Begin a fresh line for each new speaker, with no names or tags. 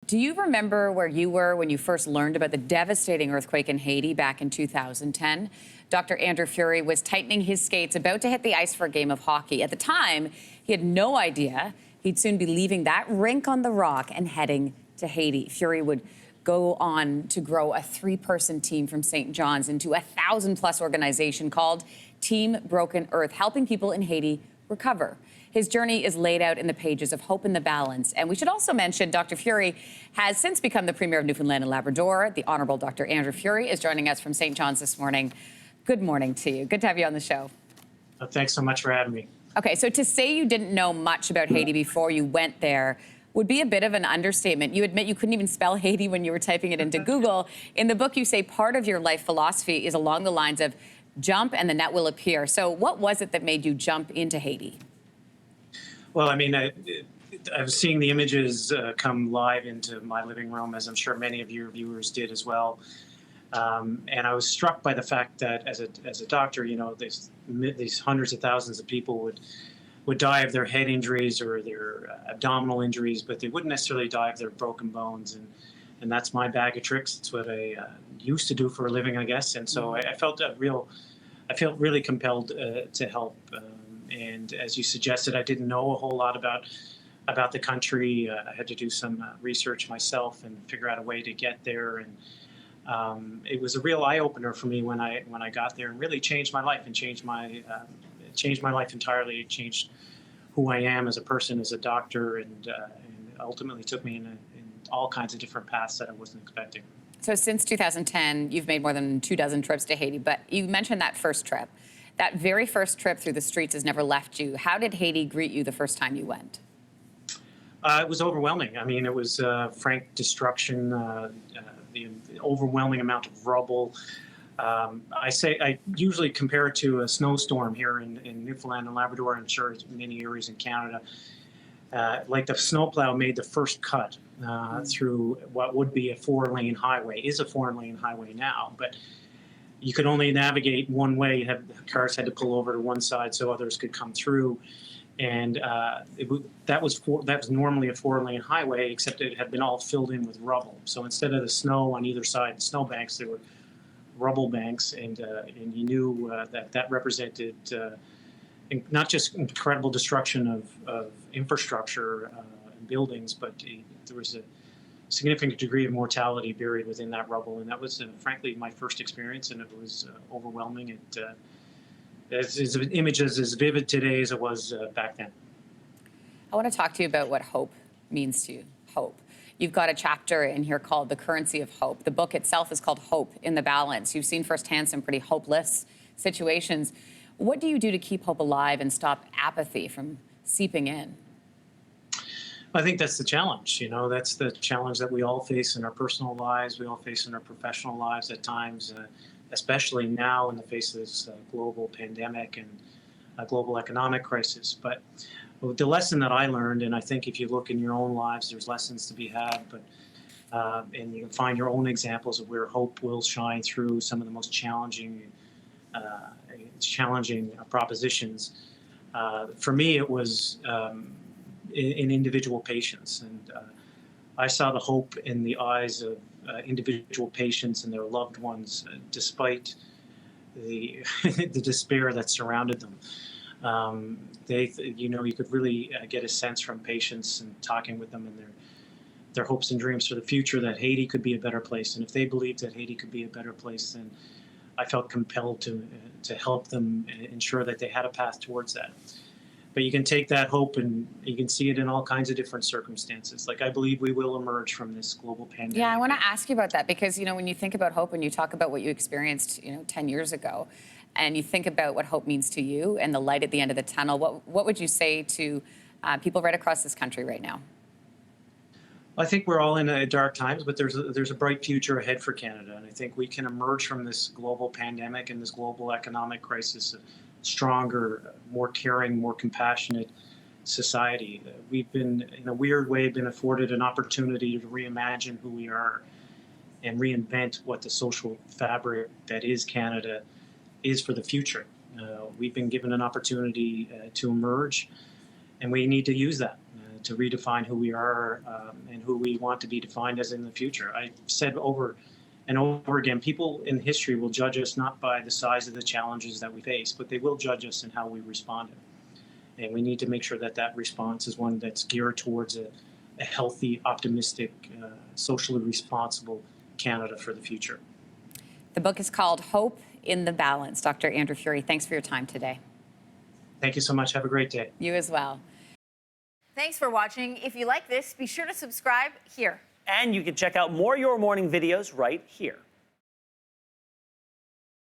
Do you remember where you were when you first learned about the devastating earthquake in Haiti back in 2010? Dr. Andrew Furey was tightening his skates, about to hit the ice for a game of hockey. At the time, he had no idea he'd soon be leaving that rink on the rock and heading to Haiti. Furey would go on to grow a 3-person team from St. John's into a 1,000-plus organization called Team Broken Earth, helping people in Haiti recover. His journey is laid out in the pages of Hope in the Balance. And we should also mention Dr. Furey has since become the Premier of Newfoundland and Labrador. The Honourable Dr. Andrew Furey is joining us from St. John's this morning. Good morning to you. Good to have you on the show.
Thanks so much for having me.
Okay, so to say you didn't know much about Haiti before you went there would be a bit of an understatement. You admit you couldn't even spell Haiti when you were typing it into Google. In the book, you say part of your life philosophy is along the lines of jump and the net will appear. So what was it that made you jump into Haiti?
Well, I mean, I was seeing the images come live into my living room, as I'm sure many of your viewers did as well. And I was struck by the fact that as a doctor, you know, these hundreds of thousands of people would die of their head injuries or their abdominal injuries, but they wouldn't necessarily die of their broken bones. And that's my bag of tricks. It's what I used to do for a living, I guess. And so I felt really compelled to help. And as you suggested, I didn't know a whole lot about the country. I had to do some research myself and figure out a way to get there. And it was a real eye opener for me when I got there, and really changed my life and changed my life entirely. It changed who I am as a person, as a doctor, and ultimately took me in all kinds of different paths that I wasn't expecting.
So since 2010, you've made more than 24 trips to Haiti, but you mentioned that first trip. That very first trip through the streets has never left you. How did Haiti greet you the first time you went?
It was overwhelming. I mean, it was frank destruction, the overwhelming amount of rubble. I usually compare it to a snowstorm here in Newfoundland and Labrador. I'm sure it's many areas in Canada. Like the snowplow made the first cut through what would be a 4-lane highway, is a 4-lane highway now, but you could only navigate one way. Cars had to pull over to one side so others could come through. And that was normally a 4-lane highway, except it had been all filled in with rubble. So instead of the snow on either side, the snow banks, there were rubble banks, and you knew that represented not just incredible destruction of infrastructure and buildings, but there was a significant degree of mortality buried within that rubble. And that was, frankly, my first experience, and it was overwhelming. Image is as vivid today as it was back then.
I want to talk to you about what hope means to you. Hope. You've got a chapter in here called The Currency of Hope. The book itself is called Hope in the Balance. You've seen firsthand some pretty hopeless situations. What do you do to keep hope alive and stop apathy from seeping in?
I think that's the challenge. You know, that's the challenge that we all face in our personal lives. We all face in our professional lives at times, especially now in the face of this global pandemic and global economic crisis. But the lesson that I learned, and I think if you look in your own lives, there's lessons to be had, but and you can find your own examples of where hope will shine through some of the most challenging propositions. For me, it was in individual patients, and I saw the hope in the eyes of individual patients and their loved ones, despite the the despair that surrounded them. You could really get a sense from patients and talking with them and their hopes and dreams for the future that Haiti could be a better place. And if they believed that Haiti could be a better place, then I felt compelled to help them ensure that they had a path towards that. But you can take that hope and you can see it in all kinds of different circumstances. Like, I believe we will emerge from this global pandemic.
Yeah, I want to ask you about that because, you know, when you think about hope and you talk about what you experienced, 10 years ago, and you think about what hope means to you and the light at the end of the tunnel, what would you say to people right across this country right now?
I think we're all in dark times, but there's a bright future ahead for Canada. And I think we can emerge from this global pandemic and this global economic crisis stronger, more caring, more compassionate society. We've been, in a weird way, been afforded an opportunity to reimagine who we are and reinvent what the social fabric that is Canada is for the future. We've been given an opportunity to emerge, and we need to use that to redefine who we are and who we want to be defined as in the future. I've said over and over again, people in history will judge us not by the size of the challenges that we face, but they will judge us in how we respond. And we need to make sure that that response is one that's geared towards a healthy, optimistic, socially responsible Canada for the future.
The book is called Hope in the Balance. Dr. Andrew Furey, thanks for your time today.
Thank you so much. Have a great day.
You as well.
Thanks for watching. If you like this, be sure to subscribe here.
And you can check out more Your Morning videos right here.